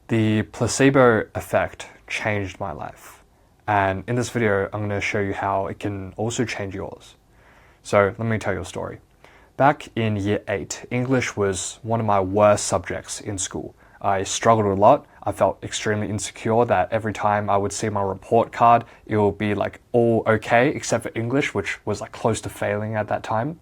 The placebo effect changed my life. And in this video, I'm going to show you how it can also change yours. So let me tell you a story. Back in year 8, English was one of my worst subjects in school. I struggled a lot. I felt extremely insecure that every time I would see my report card, it would be like all okay, except for English, which was like close to failing at that time.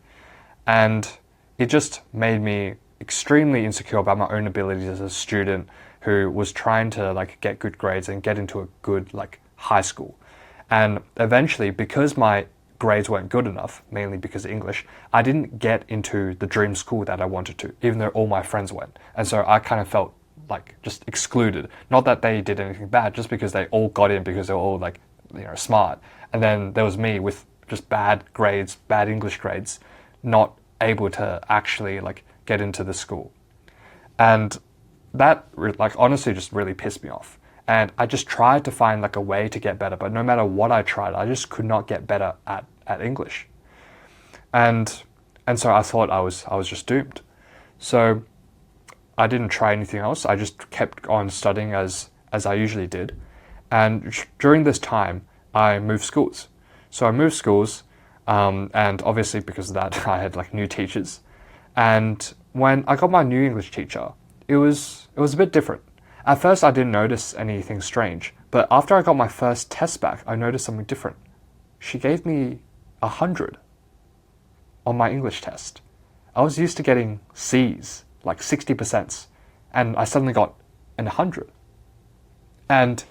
And it just made me extremely insecure about my own abilities as a student who was trying to like get good grades and get into a good like high school. And eventually, because my grades weren't good enough, mainly because of English, I didn't get into the dream school that I wanted to, even though all my friends went. And so I kind of felt like just excluded. Not that they did anything bad, just because they all got in because they were all like, smart. And then there was me with just bad grades, bad English grades, not able to actually like get into the school. And that like honestly just really pissed me off. And I just tried to find like a way to get better, but no matter what I tried, I just could not get better at English. And so I thought I was just doomed. So I didn't try anything else. I just kept on studying as I usually did. And during this time, I moved schools. So I moved schools, and obviously because of that, I had like new teachers. And when I got my new English teacher, it was a bit different. At first, I didn't notice anything strange, but after I got my first test back, I noticed something different. She gave me 100 on my English test. I was used to getting C's, like 60%, and I suddenly got an 100. And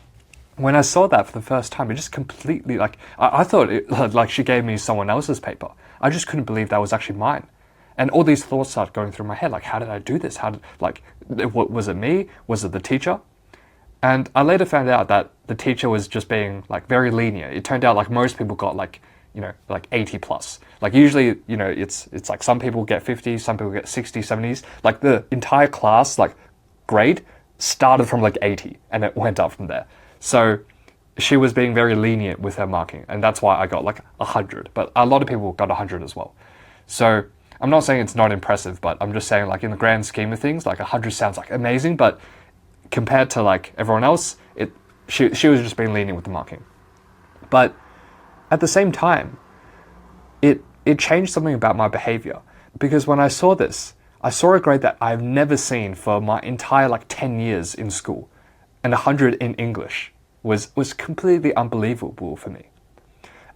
when I saw that for the first time, it just completely like, I thought it, like she gave me someone else's paper. I just couldn't believe that was actually mine. And all these thoughts started going through my head, like, how did I do this? Was it me? Was it the teacher? And I later found out that the teacher was just being like very lenient. It turned out like most people got like 80 plus. Like usually, it's like some people get 50, some people get 60, 70s. Like the entire class, like grade started from like 80 and it went up from there. So she was being very lenient with her marking. And that's why I got like 100, but a lot of people got 100 as well. So I'm not saying it's not impressive, but I'm just saying like in the grand scheme of things, like 100 sounds like amazing, but compared to like everyone else, she was just being lenient with the marking. But at the same time, it changed something about my behavior, because when I saw this, I saw a grade that I've never seen for my entire like 10 years in school, and 100 in English was completely unbelievable for me.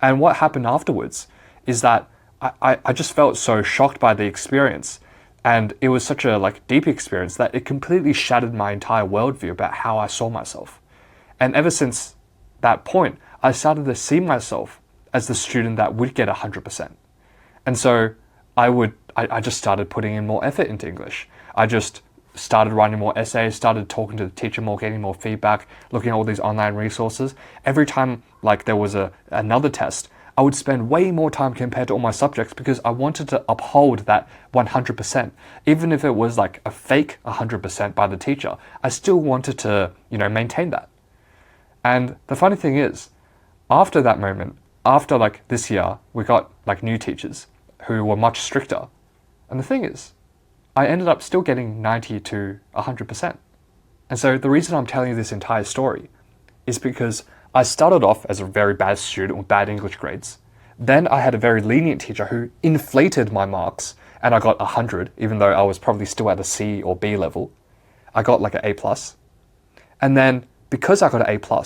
And what happened afterwards is that I just felt so shocked by the experience, and it was such a like deep experience that it completely shattered my entire worldview about how I saw myself. And ever since that point, I started to see myself as the student that would get 100%. And so I just started putting in more effort into English. I just started writing more essays, started talking to the teacher more, getting more feedback, looking at all these online resources. Every time like there was another test, I would spend way more time compared to all my subjects because I wanted to uphold that 100%. Even if it was like a fake 100% by the teacher, I still wanted to, maintain that. And the funny thing is, after that moment, after like this year, we got like new teachers who were much stricter. And the thing is, I ended up still getting 90 to 100%. And so the reason I'm telling you this entire story is because I started off as a very bad student with bad English grades. Then I had a very lenient teacher who inflated my marks, and I got 100, even though I was probably still at a C or B level. I got like an A+. And then because I got an A+,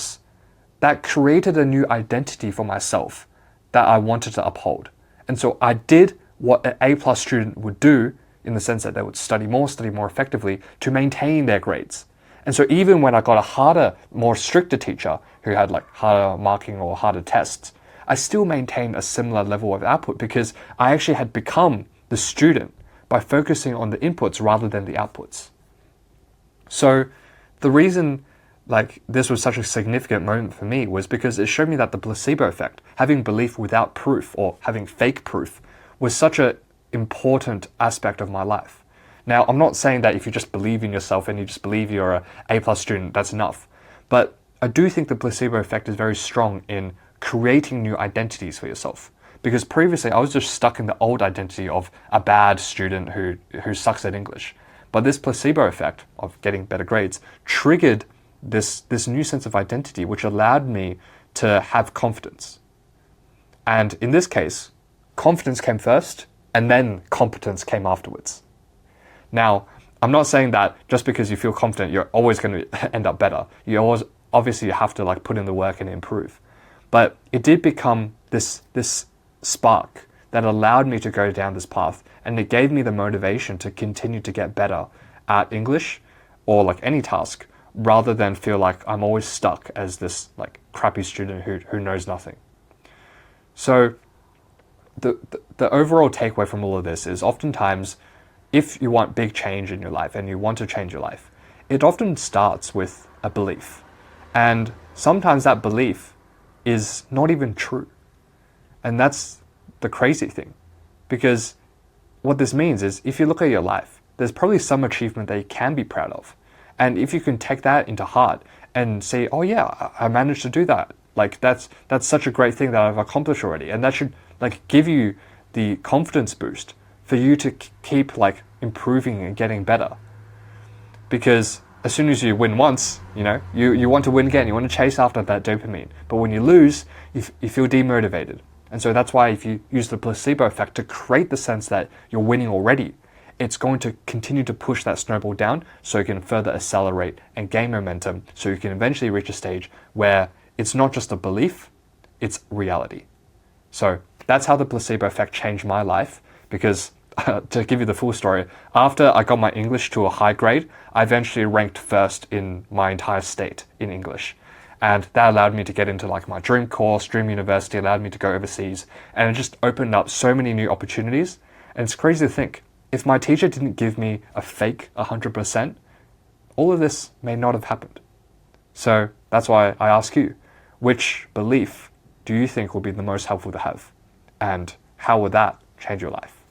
that created a new identity for myself that I wanted to uphold. And so I did what an A+ student would do, in the sense that they would study more effectively to maintain their grades. And so even when I got a harder, more stricter teacher who had like harder marking or harder tests, I still maintained a similar level of output because I actually had become the student by focusing on the inputs rather than the outputs. So the reason like this was such a significant moment for me was because it showed me that the placebo effect, having belief without proof or having fake proof, was such an important aspect of my life. Now, I'm not saying that if you just believe in yourself and you just believe you're an A+ student, that's enough. But I do think the placebo effect is very strong in creating new identities for yourself. Because previously I was just stuck in the old identity of a bad student who sucks at English. But this placebo effect of getting better grades triggered this new sense of identity, which allowed me to have confidence. And in this case, confidence came first, and then competence came afterwards. Now, I'm not saying that just because you feel confident, you're always going to end up better. Obviously you have to like put in the work and improve. But it did become this spark that allowed me to go down this path, and it gave me the motivation to continue to get better at English or like any task, rather than feel like I'm always stuck as this like crappy student who knows nothing. So the overall takeaway from all of this is, oftentimes if you want big change in your life and you want to change your life, it often starts with a belief. And sometimes that belief is not even true. And that's the crazy thing. Because what this means is, if you look at your life, there's probably some achievement that you can be proud of. And if you can take that into heart and say, oh yeah, I managed to do that. Like that's such a great thing that I've accomplished already. And that should like give you the confidence boost for you to keep like improving and getting better. Because as soon as you win once, you want to win again. You want to chase after that dopamine. But when you lose, you feel demotivated. And so that's why if you use the placebo effect to create the sense that you're winning already, it's going to continue to push that snowball down so you can further accelerate and gain momentum, so you can eventually reach a stage where it's not just a belief, it's reality. So that's how the placebo effect changed my life, because to give you the full story, after I got my English to a high grade, I eventually ranked first in my entire state in English. And that allowed me to get into like my dream course, dream university, allowed me to go overseas, and it just opened up so many new opportunities. And it's crazy to think, if my teacher didn't give me a fake 100%, all of this may not have happened. So that's why I ask you, which belief do you think will be the most helpful to have? And how will that change your life?